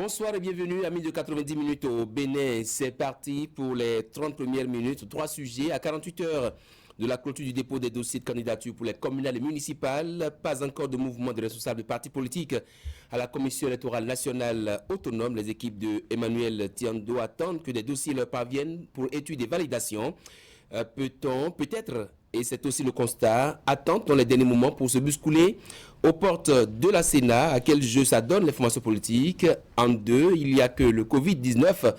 Bonsoir et bienvenue, amis de 90 minutes au Bénin. C'est parti pour les 30 premières minutes. 3 sujets à 48 heures de la clôture du dépôt des dossiers de candidature pour les communales et municipales. Pas encore de mouvement de responsables de partis politiques à la Commission électorale nationale autonome. Les équipes de Emmanuel Tiando attendent que des dossiers leur parviennent pour étude et validation. Peut-on, peut-être, et c'est aussi le constat, attendre dans les derniers moments pour se bousculer aux portes de la Sénat. À quel jeu ça donne les formations politiques? En deux, il n'y a que le Covid-19,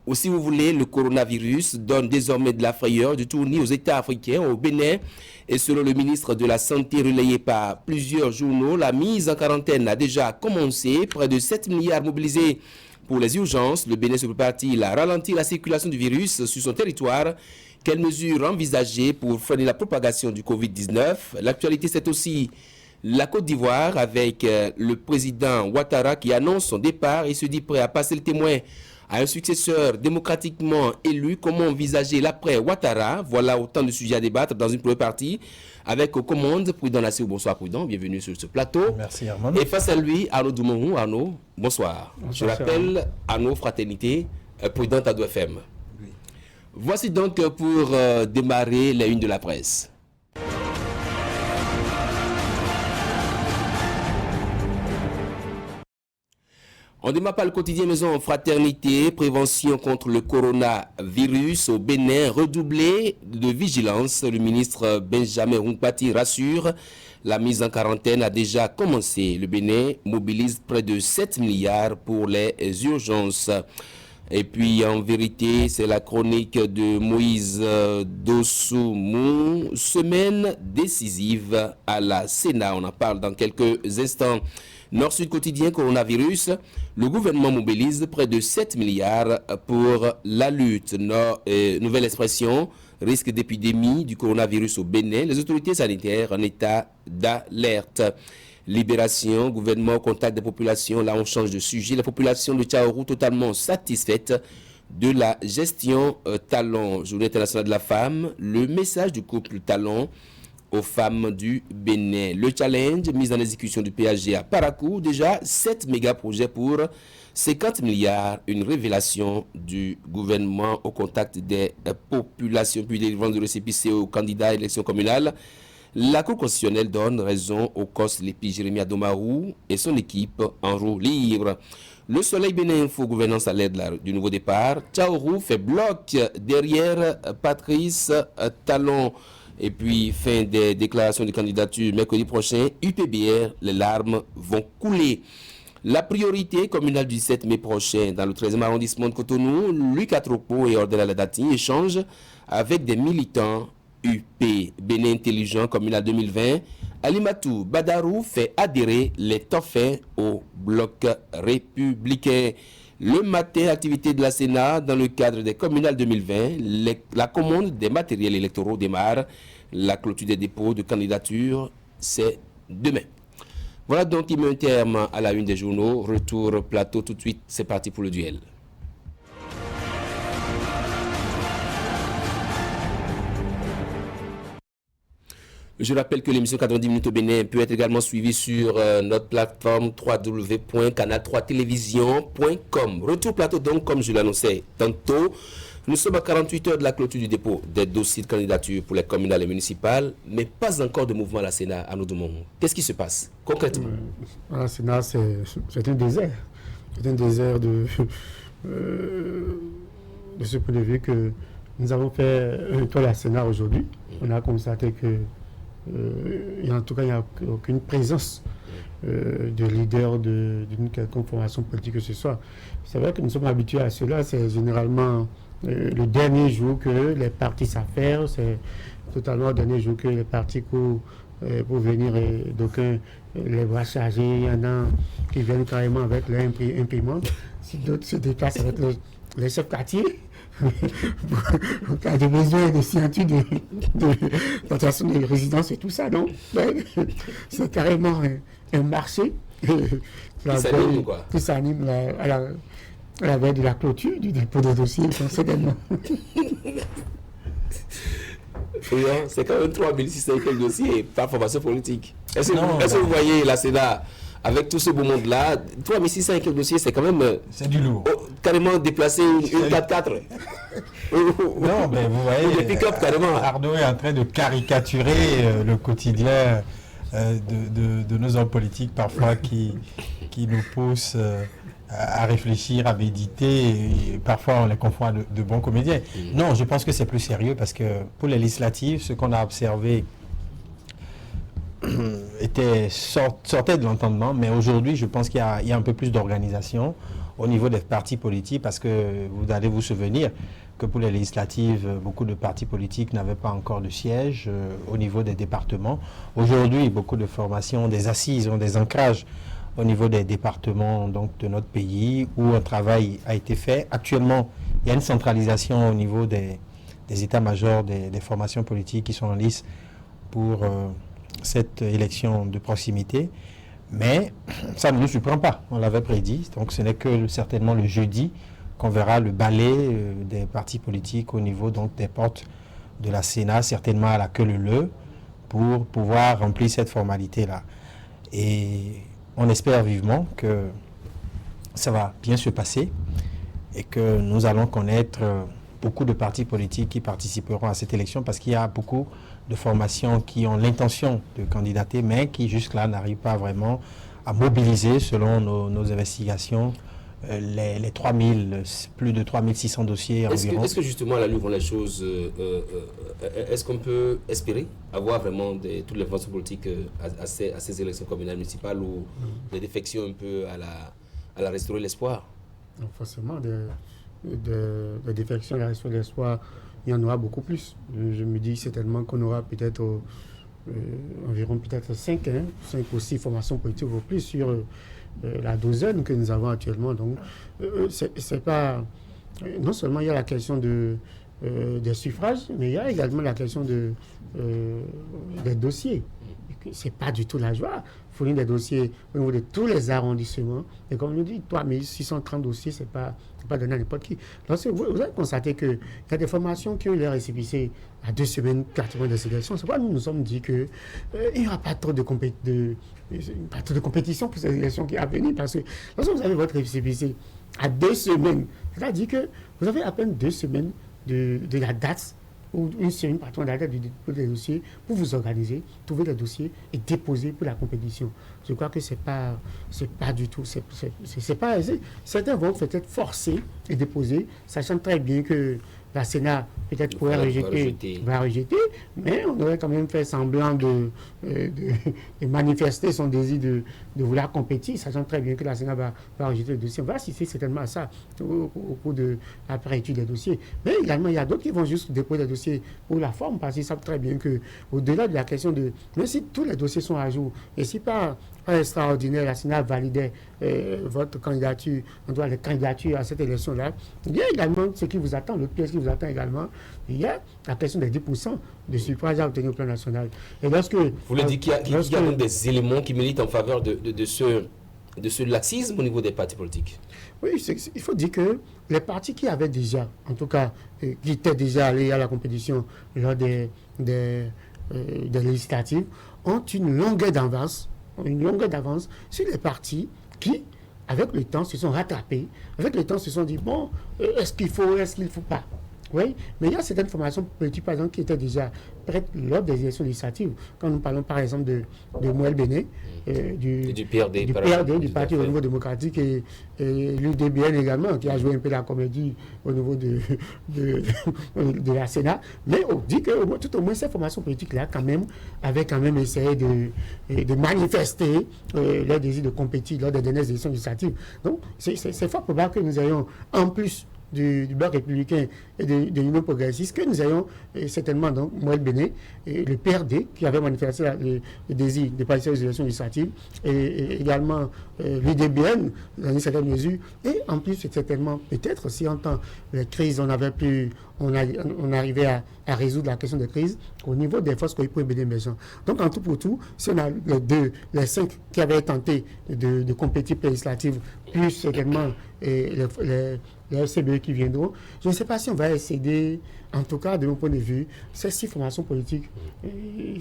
ou si vous voulez, le coronavirus donne désormais de la frayeur du tournis aux États africains, au Bénin. Et selon le ministre de la Santé relayé par plusieurs journaux, la mise en quarantaine a déjà commencé. Près de 7 milliards mobilisés pour les urgences. Le Bénin se prépare-t-il à ralentir la circulation du virus sur son territoire? Quelles mesures envisager pour freiner la propagation du Covid-19? L'actualité, c'est aussi la Côte d'Ivoire avec le président Ouattara qui annonce son départ et se dit prêt à passer le témoin à un successeur démocratiquement élu. Comment envisager l'après Ouattara? Voilà autant de sujets à débattre dans une première partie avec aux commandes Prudent Nassir. Bonsoir Prudent, bienvenue sur ce plateau. Merci Armand. Et face à lui, Arnaud Doumonrou. Arnaud, bonsoir. Je rappelle Arnaud Fraternité, Prudent Tado FM. Oui. Voici donc pour démarrer les unes de la presse. On démarre par le quotidien Maison Fraternité, prévention contre le coronavirus au Bénin, redoublé de vigilance. Le ministre Benjamin Rumpati rassure, la mise en quarantaine a déjà commencé. Le Bénin mobilise près de 7 milliards pour les urgences. Et puis en vérité, c'est la chronique de Moïse Dosoumou, semaine décisive à la Sénat. On en parle dans quelques instants. Nord-Sud quotidien coronavirus, le gouvernement mobilise près de 7 milliards pour la lutte. Nouvelle expression, risque d'épidémie du coronavirus au Bénin, les autorités sanitaires en état d'alerte. Libération, gouvernement au contact des populations, là on change de sujet. La population de Tchaourou totalement satisfaite de la gestion Talon. Journée internationale de la femme, le message du couple Talon aux femmes du Bénin. Le challenge, mise en exécution du PAG à Parakou, déjà 7 méga-projets pour 50 milliards, une révélation du gouvernement au contact des populations, puis délivrance de récépissé aux candidats à l'élection communale. La Cour constitutionnelle donne raison au COS Lépi Jérémy Adomarou et son équipe en roue libre. Le Soleil Bénin Info, gouvernance à l'aide du nouveau départ. Tchaourou fait bloc derrière Patrice Talon. Et puis, fin des déclarations de candidature mercredi prochain, UPBR, les larmes vont couler. La priorité communale du 7 mai prochain, dans le 13e arrondissement de Cotonou, Luc Atropo et Ordel Aladati échangent avec des militants UP. Bénin Intelligent Communal 2020, Alimatou Badarou fait adhérer les Toffins au bloc républicain. Le matin, activité de la Sénat dans le cadre des communales 2020, la commande des matériels électoraux démarre. La clôture des dépôts de candidature, c'est demain. Voilà donc qui met un terme à la une des journaux. Retour plateau tout de suite, c'est parti pour le duel. Je rappelle que l'émission 90 minutes au Bénin peut être également suivie sur notre plateforme www.canal3télévision.com. Retour plateau donc, comme je l'annonçais tantôt, nous sommes à 48 heures de la clôture du dépôt des dossiers de candidature pour les communales et municipales, mais pas encore de mouvement à la Sénat à nous demandons. Qu'est-ce qui se passe concrètement? À la Sénat, c'est un désert. C'est un désert de ce point de vue que nous avons fait un tour à la Sénat aujourd'hui. On a constaté que en tout cas, il n'y a aucune présence de leader d'une quelconque formation politique que ce soit. C'est vrai que nous sommes habitués à cela. C'est généralement le dernier jour que les partis s'affairent. C'est totalement le dernier jour que les partis courent pour venir. D'aucuns les bras chargés. Il y en a qui viennent carrément avec leur imprimante. Si d'autres se déplacent avec les chefs quartiers. En cas de besoin de signature d'autorisation de résidence et tout ça, non? C'est carrément un marché qui s'anime à la veille de la clôture du dépôt de dossier, certainement. C'est quand même 3600 dossiers par formation politique. Est-ce que vous voyez la Sénat avec tout ce beau monde-là, 3600 et quelques dossiers, c'est quand même... c'est du lourd. Carrément déplacer une 4x4. Non, mais vous voyez, des pick-up carrément. Arnaud est en train de caricaturer le quotidien de nos hommes politiques, parfois qui nous poussent à réfléchir, à méditer, et parfois on les confond à de bons comédiens. Non, je pense que c'est plus sérieux parce que pour les législatives, ce qu'on a observé sortait de l'entendement, mais aujourd'hui, je pense qu'il y a un peu plus d'organisation au niveau des partis politiques, parce que vous allez vous souvenir que pour les législatives, beaucoup de partis politiques n'avaient pas encore de siège au niveau des départements. Aujourd'hui, beaucoup de formations, des assises, ont des ancrages au niveau des départements donc, de notre pays, où un travail a été fait. Actuellement, il y a une centralisation au niveau des états-majors des formations politiques qui sont en lice pour cette élection de proximité. Mais ça ne nous surprend pas, on l'avait prédit. Donc ce n'est que certainement le jeudi qu'on verra le balai des partis politiques au niveau donc, des portes de la Sénat, certainement à la queue leu, pour pouvoir remplir cette formalité-là. Et on espère vivement que ça va bien se passer et que nous allons connaître beaucoup de partis politiques qui participeront à cette élection, parce qu'il y a beaucoup de formations qui ont l'intention de candidater, mais qui jusque-là n'arrivent pas vraiment à mobiliser, selon nos investigations, les 3000, plus de 3600 dossiers environ. Est-ce que justement, à la Louve, les choses, est-ce qu'on peut espérer avoir vraiment toutes les forces politiques à ces élections communales municipales, ou des défections un peu à la restaurer l'espoir? Non, forcément, de défections à la restaurer l'espoir, il y en aura beaucoup plus. Je me dis certainement qu'on aura peut-être environ peut-être 5 ou 6 formations politiques ou plus sur la douzaine que nous avons actuellement. Donc, c'est pas... Non seulement il y a la question des suffrages, mais il y a également la question des dossiers. C'est pas du tout la joie. Fournir des dossiers au niveau de tous les arrondissements. Et comme je dis, 3630 dossiers, c'est pas donné à n'importe qui. Lorsque vous allez constater qu'il y a des formations qui ont eu les récépissés à 2 semaines, 4 semaines de sélection. C'est pourquoi nous nous sommes dit qu'il n'y aura pas trop de compétition pour ces élections qui vont venir. Parce que lorsque vous avez votre récépissé à 2 semaines, c'est-à-dire que vous avez à peine 2 semaines de la date, ou une semaine par la date des dossiers, pour vous organiser, trouver les dossiers et déposer pour la compétition. Je crois que c'est pas du tout, c'est pas aisé. Certains vont peut-être forcer et déposer, sachant très bien que la Sénat peut-être pourrait va rejeter, mais on aurait quand même fait semblant de manifester son désir de vouloir compétir, sachant très bien que la Sénat va rejeter le dossier. On va assister certainement à ça au cours de l'après-étude des dossiers. Mais également, il y a d'autres qui vont juste déposer des dossiers pour la forme, parce qu'ils savent très bien qu'au-delà de la question de... Mais si tous les dossiers sont à jour, et si pas extraordinaire, la Sénat validait votre candidature, on doit les candidatures à cette élection-là, il y a également ce qui vous attend, l'autre pièce qui vous attend également, il y a la question des 10% de suffrage à obtenir au plan national. Et lorsque... Vous voulez dire qu'il y a donc des éléments qui militent en faveur de ce laxisme au niveau des partis politiques? Oui, il faut dire que les partis qui avaient déjà, en tout cas, qui étaient déjà allés à la compétition lors des législatives, ont une longueur d'avance sur les partis qui, avec le temps, se sont rattrapés, avec le temps, se sont dit, bon, est-ce qu'il faut pas? Oui, mais il y a certaines formations politiques, par exemple, qui étaient déjà prêtes lors des élections législatives. Quand nous parlons, par exemple, de Moël Béné, du PRD, du Parti au niveau démocratique, et l'UDBN également, qui a joué un peu la comédie au niveau de la Sénat. Mais on dit que tout au moins ces formations politiques-là, avaient essayé de manifester leur désir de compétir lors des dernières élections législatives. Donc, c'est fort probable que nous ayons, en plus du bloc républicain et de l'Union progressiste, que nous ayons certainement donc Moël Béné et le PRD qui avait manifesté le désir de participer aux élections législatives, et également l'UDBN dans une certaine mesure, et en plus certainement peut-être aussi en temps les crises on avait pu on arrivait à résoudre la question de crise au niveau des forces pour les émergents. Donc, en tout pour tout, si on a les 5 qui avaient tenté de compétir législative, plus également les FCBE qui viendront, je ne sais pas si on va essayer, en tout cas, de mon point de vue, ces 6 formations politiques,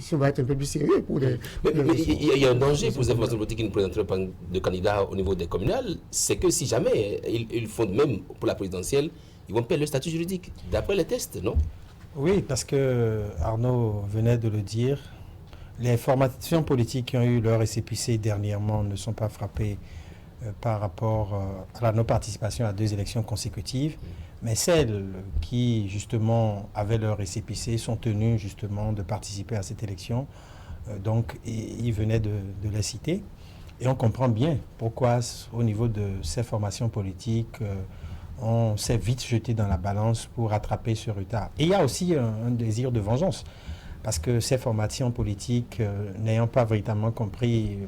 si on va être un peu plus sérieux pour les... Mais il y a un danger pour ces formations politiques qui ne présenteraient pas de candidats au niveau des communales, c'est que si jamais ils font de même pour la présidentielle, ils vont perdre le statut juridique, d'après les tests, non? Oui, parce que Arnaud venait de le dire, les formations politiques qui ont eu leur récépissé dernièrement ne sont pas frappées par rapport à la non-participation à 2 élections consécutives, mais celles qui justement avaient leur récépissé sont tenues justement de participer à cette élection. Donc, il venait de les citer. Et on comprend bien pourquoi, au niveau de ces formations politiques, on s'est vite jeté dans la balance pour rattraper ce retard. Et il y a aussi un désir de vengeance, parce que ces formations politiques, n'ayant pas véritablement compris,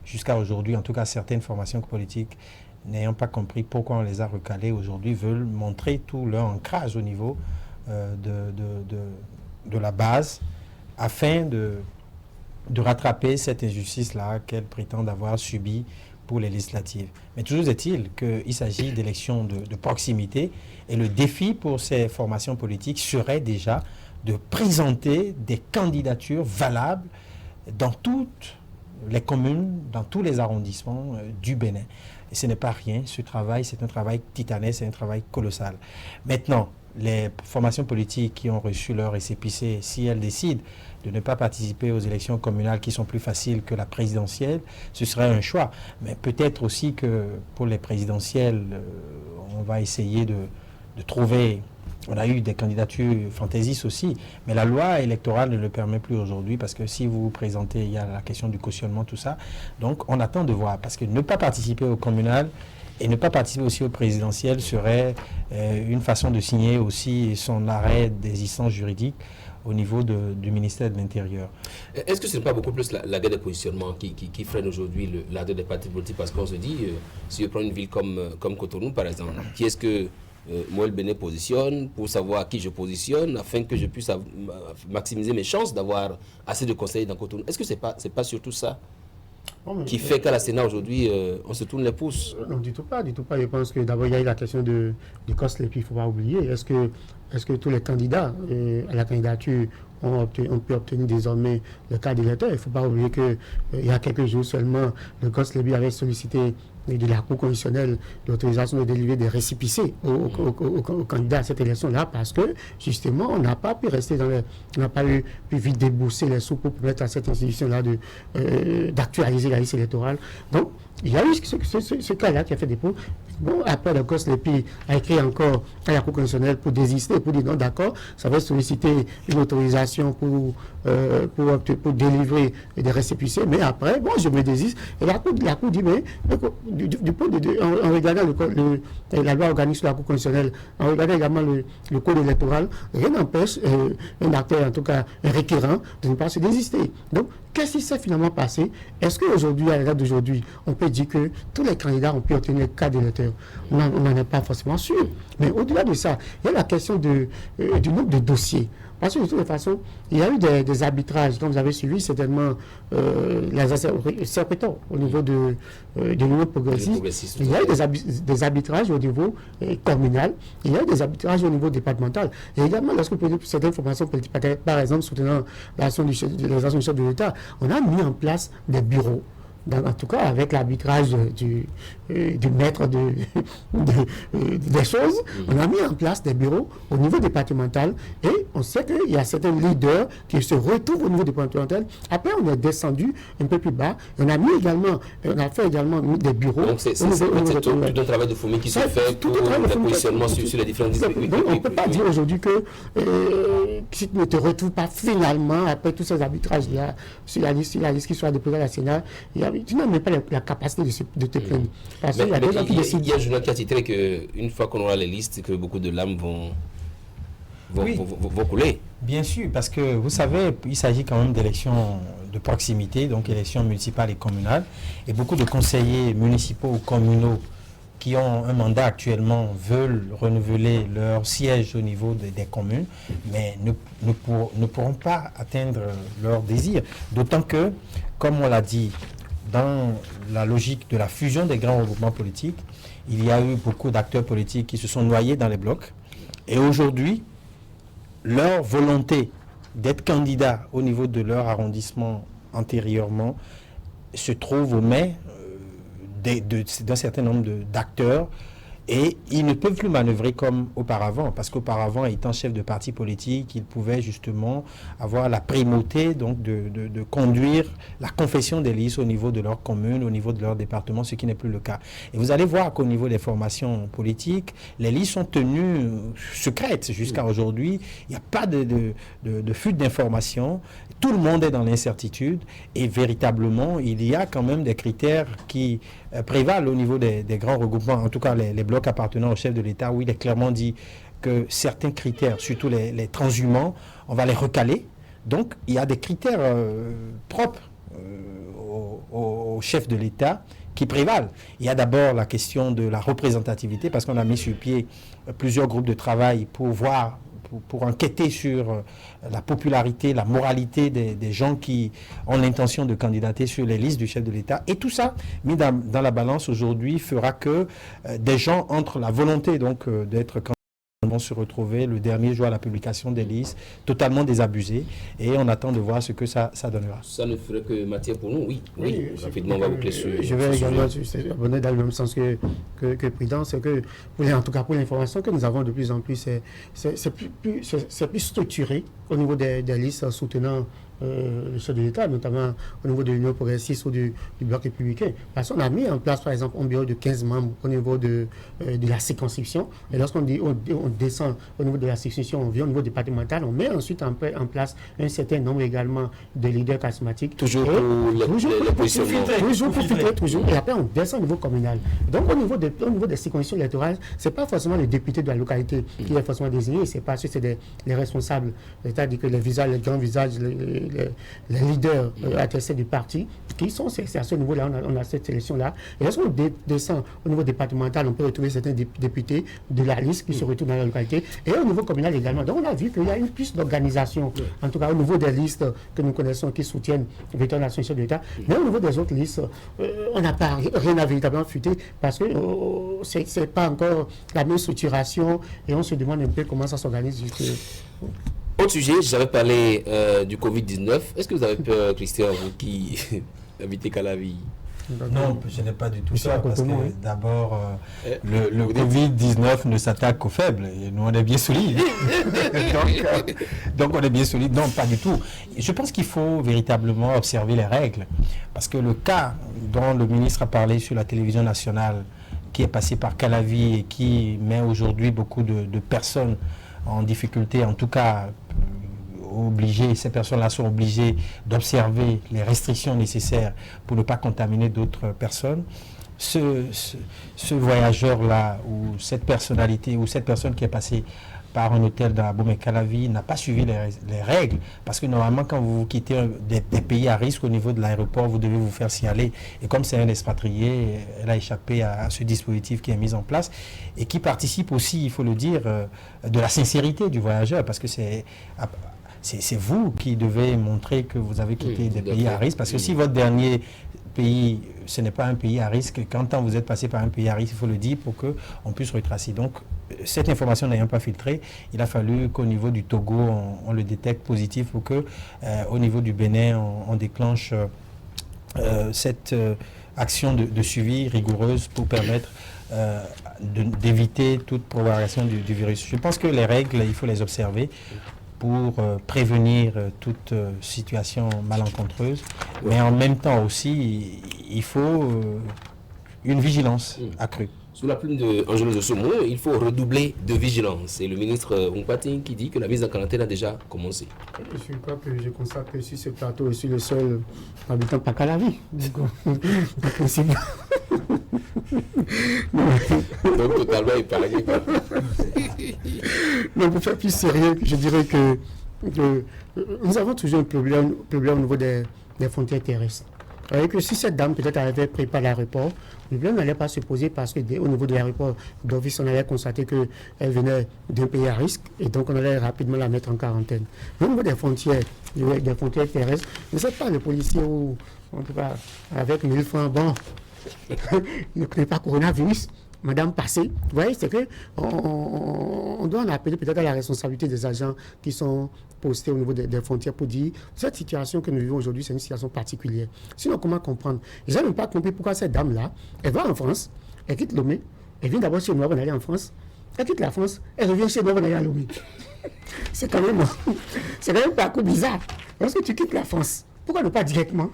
jusqu'à aujourd'hui, en tout cas certaines formations politiques, n'ayant pas compris pourquoi on les a recalées, aujourd'hui veulent montrer tout leur ancrage au niveau de la base, afin de rattraper cette injustice-là qu'elles prétendent avoir subie pour les législatives. Mais toujours est-il qu'il s'agit d'élections de proximité, et le défi pour ces formations politiques serait déjà de présenter des candidatures valables dans toutes les communes, dans tous les arrondissements du Bénin. Et ce n'est pas rien, ce travail, c'est un travail titanesque, c'est un travail colossal. Maintenant, les formations politiques qui ont reçu leur récépissé, si elles décident de ne pas participer aux élections communales qui sont plus faciles que la présidentielle, ce serait un choix. Mais peut-être aussi que pour les présidentielles, on va essayer de trouver... On a eu des candidatures fantaisistes aussi, mais la loi électorale ne le permet plus aujourd'hui, parce que si vous vous présentez, il y a la question du cautionnement, tout ça. Donc on attend de voir, parce que ne pas participer au communal et ne pas participer aussi au présidentiel serait une façon de signer aussi son arrêt d'existence juridique au niveau du ministère de l'Intérieur. Est-ce que ce n'est pas beaucoup plus la guerre de positionnement qui freine aujourd'hui l'ardeur des partis politiques? Parce qu'on se dit, si je prends une ville comme Cotonou par exemple, qui est-ce que moi le Bénin positionne pour savoir à qui je positionne afin que je puisse maximiser mes chances d'avoir assez de conseillers dans Cotonou? Est-ce que c'est pas surtout ça qui fait qu'à la Sénat aujourd'hui, on se tourne les pouces? Non, du tout pas. Je pense que d'abord, il y a eu la question du COSLEP, il ne faut pas oublier. Est-ce que tous les candidats à la candidature ont pu obtenir désormais le cadre d'électeur? Il ne faut pas oublier qu'il y a quelques jours seulement, le COSLEP avait sollicité de la Cour constitutionnelle l'autorisation de délivrer des récépissés aux candidats à cette élection-là, parce que justement on n'a pas pu rester on n'a pas pu vite débourser les sous pour permettre à cette institution-là d'actualiser la liste électorale. Donc il y a eu ce cas-là qui a fait dépôt. Bon, après le COSLEP a écrit encore à la Cour constitutionnelle pour désister, pour dire non, d'accord, ça va solliciter une autorisation pour délivrer des récépissés, mais après, bon, je me désiste. Et la Cour dit, mais du point en regardant la loi organique sur la Cour constitutionnelle, en regardant également le code électoral, rien n'empêche un acteur, en tout cas un requérant, de ne pas se désister. Donc, qu'est-ce qui s'est finalement passé? Est-ce qu'aujourd'hui, à la date d'aujourd'hui, on peut dire que tous les candidats ont pu obtenir le cadre d'électeur? On n'en est pas forcément sûr. Mais au-delà de ça, il y a la question du nombre de dossiers. Parce que de toute façon, il y a eu des arbitrages, comme vous avez suivi certainement les serpentants au niveau de l'Union progressiste. Il y a eu des arbitrages au niveau communal, il y a eu des arbitrages au niveau départemental. Et également, lorsque certaines formations politiques, par exemple, soutenant l'action du chef de l'État, on a mis en place des bureaux. En tout cas, avec l'arbitrage du maître des choses, on a mis en place des bureaux au niveau départemental, et on sait qu'il y a certains leaders qui se retrouvent au niveau départemental. Après, on est descendu un peu plus bas. On a fait également des bureaux. Donc, c'est tout un travail de fourmi qui se fait pour le positionnement sur les différents districts. Donc, on ne peut pas dire aujourd'hui que si tu ne te retrouves pas finalement, après tous ces arbitrages-là, sur la liste qui soit déposée à la Sénat, tu n'as même pas la capacité de te plaindre. Parce qu'il y a des gens qui décident. Il y a un journal qui a titré qu'une fois qu'on aura les listes, que beaucoup de lames vont couler. Bien sûr, parce que vous savez, il s'agit quand même d'élections de proximité, donc élections municipales et communales. Et beaucoup de conseillers municipaux ou communaux qui ont un mandat actuellement veulent renouveler leur siège au niveau des communes, mais ne pourront pas atteindre leur désir. D'autant que, comme on l'a dit, dans la logique de la fusion des grands regroupements politiques, il y a eu beaucoup d'acteurs politiques qui se sont noyés dans les blocs. Et aujourd'hui, leur volonté d'être candidat au niveau de leur arrondissement antérieurement se trouve aux mains d'un certain nombre d'acteurs, et ils ne peuvent plus manœuvrer comme auparavant, parce qu'auparavant, étant chef de parti politique, ils pouvaient justement avoir la primauté donc de conduire la confession des listes au niveau de leur commune, au niveau de leur département, ce qui n'est plus le cas. Et vous allez voir qu'au niveau des formations politiques, les listes sont tenues secrètes jusqu'à aujourd'hui. Il n'y a pas de fuite d'informations. Tout le monde est dans l'incertitude, et véritablement, il y a quand même des critères qui prévalent au niveau des grands regroupements, en tout cas les blocs appartenant au chef de l'État, où il est clairement dit que certains critères, surtout les transhumants, on va les recaler. Donc, il y a des critères propres au chef de l'État qui prévalent. Il y a d'abord la question de la représentativité, parce qu'on a mis sur pied plusieurs groupes de travail pour voir, pour enquêter sur la popularité, la moralité des gens qui ont l'intention de candidater sur les listes du chef de l'État. Et tout ça, mis dans la balance aujourd'hui, fera que des gens, entre la volonté donc d'être candidats, vont se retrouver le dernier jour à la publication des listes, totalement désabusés, et on attend de voir ce que ça donnera. Ça ne ferait que matière pour nous, oui. Rapidement, on va boucler sur... Je vais également abonner dans le même sens que le président, c'est que, en tout cas pour l'information que nous avons de plus en plus, c'est plus structuré au niveau des listes soutenant le chef de l'État, notamment au niveau de l'Union progressiste ou du Bloc républicain. Parce qu'on a mis en place, par exemple, un bureau de 15 membres au niveau de la circonscription. Et lorsqu'on dit on descend au niveau de la circonscription, on vient au niveau départemental, on met ensuite en place un certain nombre également de leaders charismatiques. Toujours pour filtrer, toujours. Et après, on descend au niveau communal. Donc, au niveau des circonscriptions électorales, ce n'est pas forcément les députés de la localité qui est forcément désigné, c'est pas c'est les responsables, c'est-à-dire que les grands visages, les leaders attestés du parti, qui sont, c'est à ce niveau-là, on a cette sélection-là. Et lorsqu'on descend au niveau départemental, on peut retrouver certains députés de la liste qui se retrouvent dans la localité, et au niveau communal également. Donc on a vu qu'il y a une plus d'organisation, en tout cas au niveau des listes que nous connaissons qui soutiennent le national de l'État, mais au niveau des autres listes, on n'a pas rien à véritablement fuiter, parce que c'est pas encore la même structuration, et on se demande un peu comment ça s'organise. Autre sujet, j'avais parlé du Covid-19. Est-ce que vous avez peur, Christian, vous qui habitez Calavi? Non, je n'ai pas du tout ça, parce que d'abord, le Covid-19 ne s'attaque qu'aux faibles, et nous on est bien solides. donc on est bien solides. Non, pas du tout. Je pense qu'il faut véritablement observer les règles, parce que le cas dont le ministre a parlé sur la télévision nationale, qui est passé par Calavi et qui met aujourd'hui beaucoup de personnes en difficulté, en tout cas ces personnes-là sont obligées d'observer les restrictions nécessaires pour ne pas contaminer d'autres personnes. Ce voyageur-là, ou cette personnalité, ou cette personne qui est passée par un hôtel dans Aboum et Calavi n'a pas suivi les règles, parce que normalement quand vous quittez des pays à risque au niveau de l'aéroport, vous devez vous faire signaler, et comme c'est un expatrié, elle a échappé à ce dispositif qui est mis en place et qui participe aussi, il faut le dire, de la sincérité du voyageur, parce que c'est vous qui devez montrer que vous avez quitté des pays à risque, parce que si votre dernier pays, ce n'est pas un pays à risque, quand vous êtes passé par un pays à risque, il faut le dire pour qu'on puisse retracer. Donc, cette information n'ayant pas filtré, il a fallu qu'au niveau du Togo, on le détecte positif pour que, au niveau du Bénin, on déclenche cette action de suivi rigoureuse pour permettre d'éviter toute propagation du virus. Je pense que les règles, il faut les observer pour prévenir toute situation malencontreuse, mais en même temps aussi, il faut une vigilance accrue. Sous la plume d'Angelo Zosomo, il faut redoubler de vigilance. Et le ministre Ongpating qui dit que la mise en quarantaine a déjà commencé. Je crois que je constate que sur ce plateau, je suis le seul habitant pas qu'à la vie. Donc totalement épargné. Donc pour faire plus sérieux, je dirais que nous avons toujours un problème au niveau des frontières terrestres. Et que si cette dame peut-être avait pris par l'aéroport, le problème n'allait pas se poser parce qu'au niveau de l'aéroport d'office, on allait constater qu'elle venait d'un pays à risque et donc on allait rapidement la mettre en quarantaine. Mais au niveau des frontières terrestres, je ne sais pas, le policier ou en tout cas avec 1000 francs, bon, il ne connaît pas coronavirus. Madame passée, vous voyez, c'est que on doit en appeler peut-être à la responsabilité des agents qui sont postés au niveau des frontières pour dire cette situation que nous vivons aujourd'hui, c'est une situation particulière. Sinon, comment comprendre? Ils n'ont même pas compris pourquoi cette dame-là, elle va en France, elle quitte Lomé, elle vient d'abord chez nous avant d'aller en France, elle quitte la France, elle revient chez nous avant d'aller à Lomé. C'est quand même un parcours bizarre. Lorsque tu quittes la France, pourquoi ne pas directement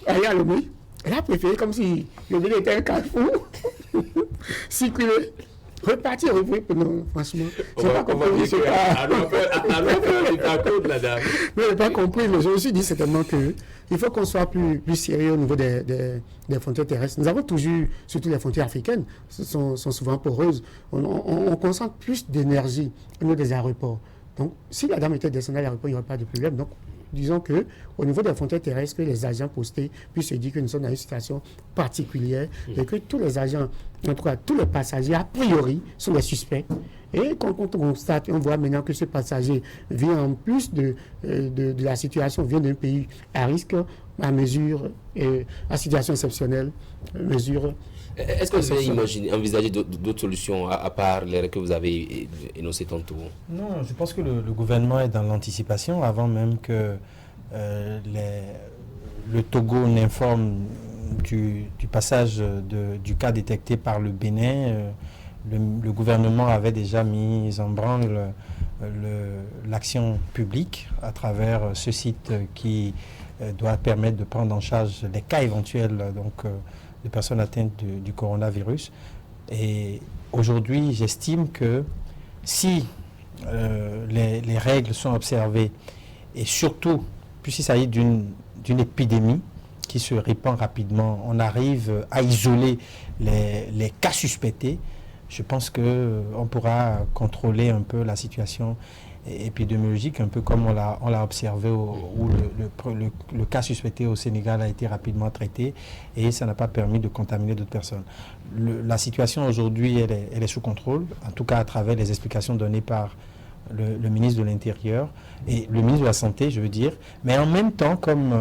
aller à Lomé? Elle a préféré comme si le ville était un carrefour, circuler, repartir, revenir. Non, franchement, je n'ai pas compris. Je n'ai pas compris, mais je me suis dit certainement qu'il faut qu'on soit plus sérieux au niveau des frontières terrestres. Nous avons toujours, surtout les frontières africaines, sont souvent poreuses. On concentre plus d'énergie au niveau des aéroports. Donc, si la dame était descendue à l'aéroport, il n'y aurait pas de problème. Donc, disons qu'au niveau des frontières terrestres, que les agents postés puissent se dire que nous sommes dans une situation particulière et que tous les agents, en tout cas tous les passagers, a priori, sont des suspects. Et quand on constate, on voit maintenant que ce passager vient en plus de la situation, vient d'un pays à risque, à situation exceptionnelle, mesure. Est-ce que vous avez envisagé d'autres solutions à part les règles que vous avez énoncées tantôt? Non, je pense que le gouvernement est dans l'anticipation avant même que le Togo n'informe du passage du cas détecté par le Bénin. Le gouvernement avait déjà mis en branle l'action publique à travers ce site qui doit permettre de prendre en charge les cas éventuels de personnes atteintes du coronavirus. Et aujourd'hui, j'estime que si les règles sont observées, et surtout, puisqu'il s'agit d'une épidémie qui se répand rapidement, on arrive à isoler les cas suspectés, je pense qu'on pourra contrôler un peu la situation épidémiologique, un peu comme on l'a observé où le cas suspecté au Sénégal a été rapidement traité et ça n'a pas permis de contaminer d'autres personnes. La situation aujourd'hui, elle est sous contrôle, en tout cas à travers les explications données par le ministre de l'Intérieur et le ministre de la Santé, je veux dire. Mais en même temps, comme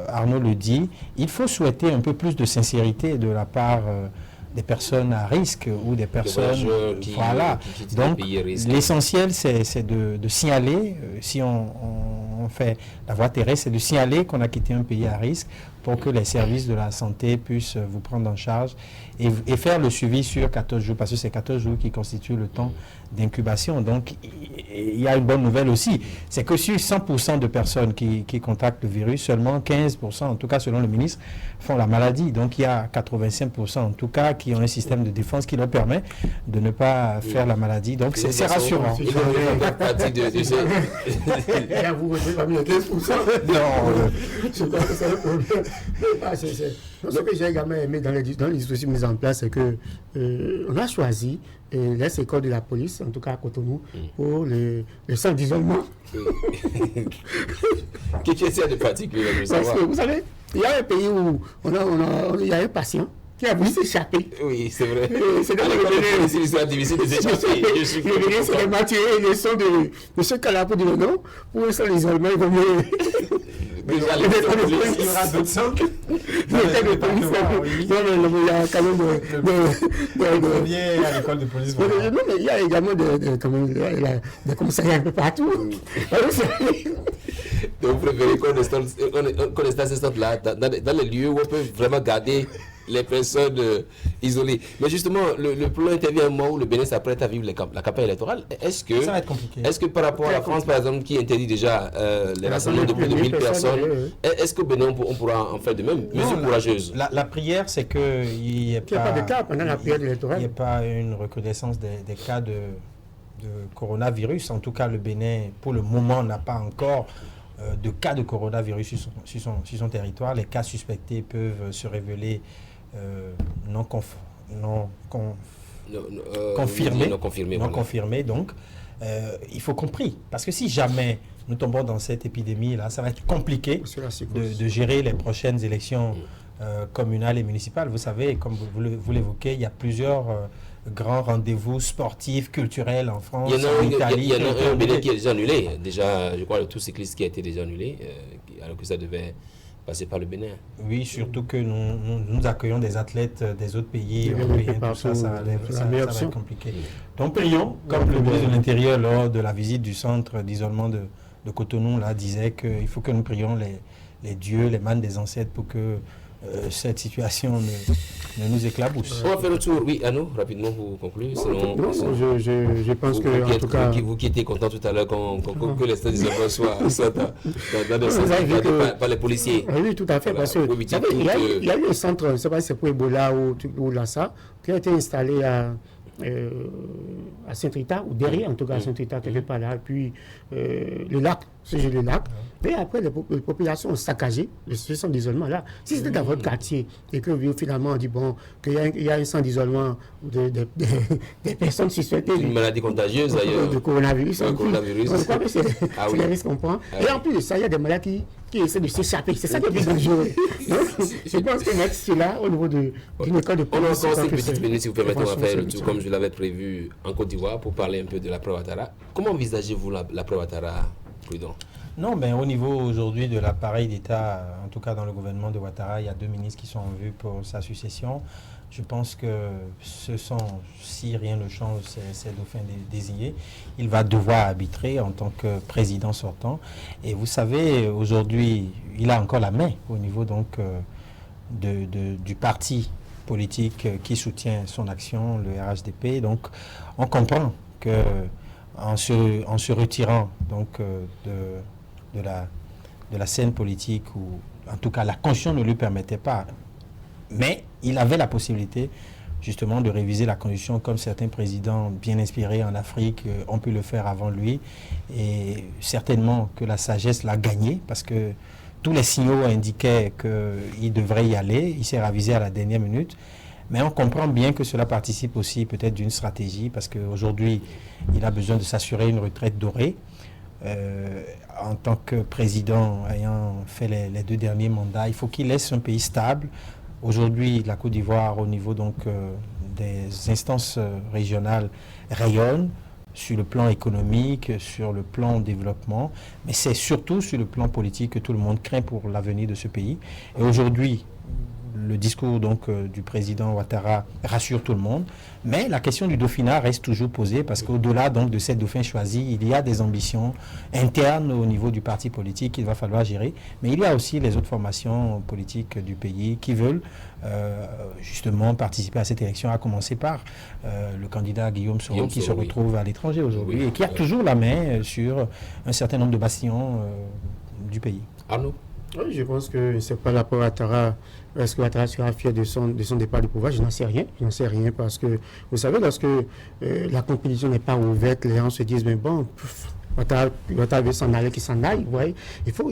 Arnaud le dit, il faut souhaiter un peu plus de sincérité de la part des personnes à risque ou des personnes... Voilà. Donc, l'essentiel, c'est de signaler, si on fait la voie terrestre, c'est de signaler qu'on a quitté un pays à risque pour que les services de la santé puissent vous prendre en charge et faire le suivi sur 14 jours, parce que c'est 14 jours qui constituent le temps d'incubation. Donc, il y a une bonne nouvelle aussi, c'est que sur 100% de personnes qui contactent le virus, seulement 15%, en tout cas selon le ministre, font la maladie. Donc, il y a 85% en tout cas qui ont un système de défense qui leur permet de ne pas faire la maladie. Donc, c'est rassurant. Vous retenez pas mieux 15%. Non, je pense que c'est un problème. Ce que j'ai également aimé dans les dispositifs mis en place, c'est que on a choisi les écoles de la police, en tout cas à Cotonou, pour le centre d'isolement. Qu'est-ce qu'il y a de particulier? Parce que vous savez, il y a un pays où il y a un patient qui a voulu s'échapper. Oui, c'est vrai. C'est difficile de s'échapper. Le Bénin, c'est les matières et les sons de ce cas-là pour dire non. Pour un seul isolement, il vaut mieux. Il y aura d'autres centres. Il y a quand même le premier à l'école de police. Non, mais il y a également des commissariats un peu partout. Donc, vous préférez qu'on installe ces centres-là dans les lieux où on peut vraiment garder les personnes isolées. Mais justement, le plan intervient à un moment où le Bénin s'apprête à vivre la campagne électorale. Ça va être compliqué. Est-ce que par rapport à la France, par exemple, qui interdit déjà les rassemblements de plus de 1000 personnes, est-ce qu'au Bénin, on pourra en faire de même? Mesure courageuse. La prière, c'est qu'il n'y ait pas de cas pendant la période électorale. Il n'y ait pas une recrudescence des cas de coronavirus. En tout cas, le Bénin, pour le moment, n'a pas encore de cas de coronavirus sur son territoire. Les cas suspectés peuvent se révéler non confirmés. Donc, il faut compris. Parce que si jamais nous tombons dans cette épidémie-là, ça va être compliqué de gérer les prochaines élections communales et municipales. Vous savez, comme vous l'évoquez, il y a plusieurs grands rendez-vous sportifs, culturels en France, en Italie. Il y en a un Bénin qui est déjà annulé. Déjà, je crois, le Tour cycliste qui a été déjà annulé, alors que ça devait passer par le Bénin. Oui, surtout que nous accueillons des athlètes des autres pays européens, tout ça, ça va être compliqué. Donc prions, comme le ministre de l'Intérieur lors de la visite du centre d'isolement de Cotonou là, disait qu'il faut que nous prions les dieux, les mânes des ancêtres pour que cette situation ne nous éclabousse. On va faire le tour. Oui, Arnaud, rapidement pour conclure. Je pense que, en tout cas... Vous qui étiez content tout à l'heure que les stades d'isolement soient dans des centres par les policiers. Oui, tout à fait. Parce que, il y a eu un centre, je ne sais pas si c'est pour Ebola ou Lassa, qui a été installé à Saint-Rita, ou derrière en tout cas à Saint-Rita, quelque part là, puis le lac, le lac. Et après, les populations ont saccagé le centre d'isolement là. Si c'était dans votre quartier et que finalement on dit bon, qu'il y a un centre d'isolement des personnes suspectées. Une maladie contagieuse d'ailleurs. De coronavirus. On croit que c'est le risque qu'on prend. Et en plus de ça, il y a des malades qui essaient de s'échapper. C'est ça qui est plus dangereux. Je pense que mettre cela au niveau d'une école de police. On a encore 5 petites minutes, si vous permettez, on va faire le tour comme je l'avais prévu en Côte d'Ivoire pour parler un peu de l'après Ouattara. Comment envisagez-vous l'après Ouattara, Prudent? Non, mais au niveau aujourd'hui de l'appareil d'État, en tout cas dans le gouvernement de Ouattara, il y a 2 ministres qui sont en vue pour sa succession. Je pense que ce sont, si rien ne change, ces dauphins désignés. Il va devoir arbitrer en tant que président sortant. Et vous savez, aujourd'hui, il a encore la main au niveau donc du parti politique qui soutient son action, le RHDP. Donc, on comprend que en se retirant donc de la scène politique, ou en tout cas la constitution ne lui permettait pas, mais il avait la possibilité justement de réviser la constitution comme certains présidents bien inspirés en Afrique ont pu le faire avant lui, et certainement que la sagesse l'a gagné parce que tous les signaux indiquaient qu'il devrait y aller. Il s'est ravisé à la dernière minute. Mais on comprend bien que cela participe aussi peut-être d'une stratégie, parce qu'aujourd'hui, il a besoin de s'assurer une retraite dorée. En tant que président ayant fait les 2 derniers mandats, il faut qu'il laisse un pays stable. Aujourd'hui, la Côte d'Ivoire, au niveau donc des instances régionales, rayonne sur le plan économique, sur le plan développement, mais c'est surtout sur le plan politique que tout le monde craint pour l'avenir de ce pays. Et aujourd'hui, le discours donc du président Ouattara rassure tout le monde, mais la question du dauphinat reste toujours posée, parce qu'au-delà donc de ces dauphins choisis, il y a des ambitions internes au niveau du parti politique qu'il va falloir gérer, mais il y a aussi les autres formations politiques du pays qui veulent justement participer à cette élection, à commencer par le candidat Guillaume Soro qui se retrouve à l'étranger aujourd'hui et qui a toujours la main sur un certain nombre de bastions du pays. Arnaud? Oui, je pense que c'est pas rapport à Ouattara. Est-ce que Ouattara sera fier de son départ du pouvoir? Je n'en sais rien. Je n'en sais rien parce que, vous savez, lorsque la compétition n'est pas ouverte, les gens se disent, mais bon, Ouattara veut s'en aller, qu'il s'en aille. Ouais. Il faut,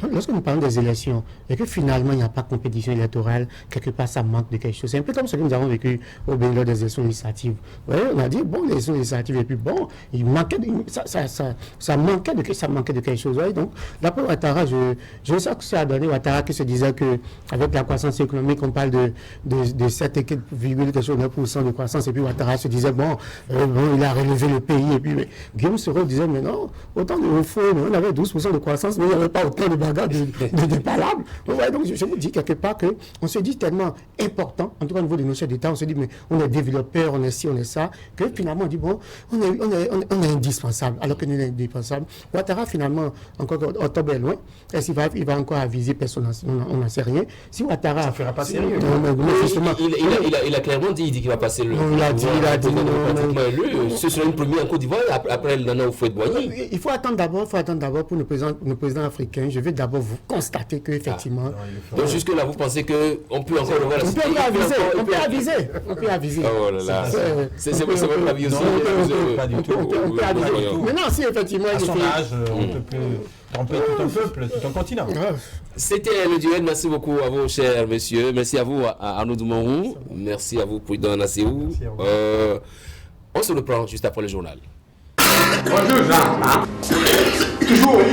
lorsque nous parlons des élections et que finalement il n'y a pas de compétition électorale, quelque part ça manque de quelque chose. C'est un peu comme ce que nous avons vécu au Bénin lors des élections législatives. Ouais, on a dit, bon, les élections législatives, et puis bon, il manquait ça manquait de quelque chose. Ouais. Donc, d'après Ouattara, je sais que ça a donné Ouattara qui se disait qu'avec la croissance économique, on parle de 7 quelque chose, 9% de croissance, et puis Ouattara se disait, bon, il a relevé le pays, et puis Guillaume Soro disait, mais non, autant de réformes, on avait 12% de croissance, mais il n'y avait pas autant de bagarres, de palables. Ouais, donc je vous dis quelque part qu'on se dit tellement important, en tout cas au niveau de nos chefs d'État, on se dit, mais on est développeur, on est ci, on est ça, que finalement on dit, bon, on est indispensable, alors que nous sommes indispensables. Ouattara, finalement, encore octobre est loin, est-ce qu'il va encore aviser personne, on n'en sait rien. Si Ouattara... Ça ne fera pas sérieux. Il a clairement dit qu'il va passer le... Il a dit... Ce sera une première en Côte d'Ivoire, après il en a au fouet de Boigny. Il faut attendre d'abord pour nos présidents africains. Je vais d'abord vous constater qu'effectivement... Donc jusque-là, vous pensez qu'on peut encore revoir la situation? On peut aviser. Oh là là. C'est votre avis aussi? Pas du tout. Mais non, si effectivement... À son âge, on ne peut plus tromper tout un peuple, tout un continent. C'était le duel. Merci beaucoup à vous, chers messieurs. Merci à vous, à Arnaud Doumarou. Merci à vous, Prudent Nassehou. On se reprend juste après le journal. Bonjour Jean. toujours, oui.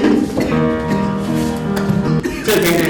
Très bien.